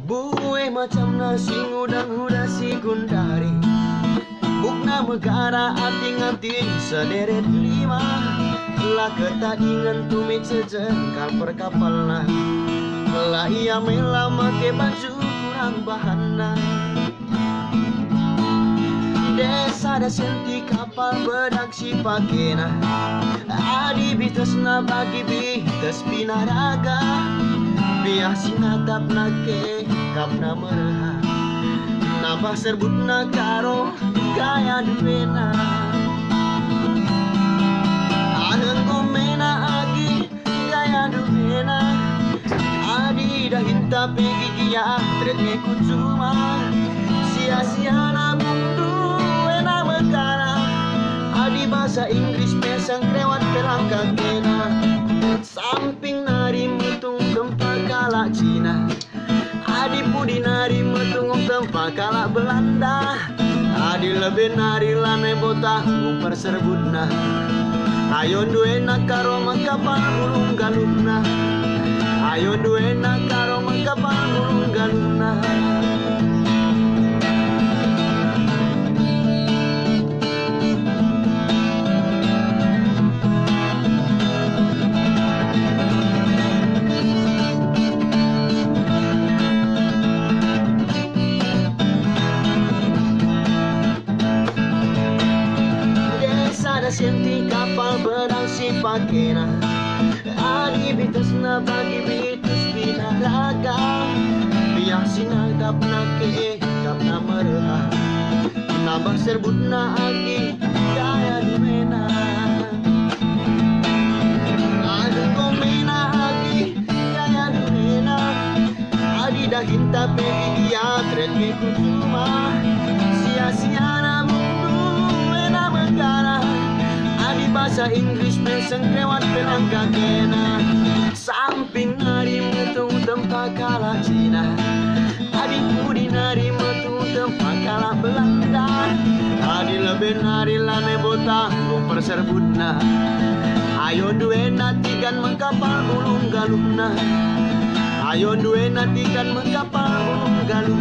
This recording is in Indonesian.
Buwe macam nasi ngudang huda si gundari, bukna megara ating-ating sederet lima, lah ketadingan tumit sejengkal perkapalna, lah ia mela make baju kurang bahana. Desa da senti kapal bedak si pakena, adi bitesna bagi bites pinaraga, biah sinatap nake kapna mereha, nambah serbutna karo gaya duena. Aneng komena agi gaya duena, adi dah hinta pegi kia tret ngeku cuma, sia-sia na bundu ena megara, adi bahasa Inggris pesang krewat pelang kakena, samping nari mutung tempat kala Cina, adi pudi nari mutung tempat kala Belanda, adi lebih nari lane bota ngumpar serbutna, ayo duena karo makapal burung galuna, ayo duena karo makapal burung galuna. Ada senti kapal berang si pakena, adi bitesna bagi bitus pinaraga, biang sinagap nake kapna mereha, nambah serbutna agi gaya dumena. Adu komena agi gaya dumena, adi dah hinta pegi dia tret ngeku cuma, sia-sia na mundu ena megara, adi bahasa Inggris meseng krewat pelang kakena, samping nari mutung tempat kala Cina, adi pudi nari mutung tempat kala Belanda, adi lebih nari lane bota ngumpar serbutna, ayo duena tigan mengkapal bulung galuna, ayo duena tigan mengkapal bulung galuna.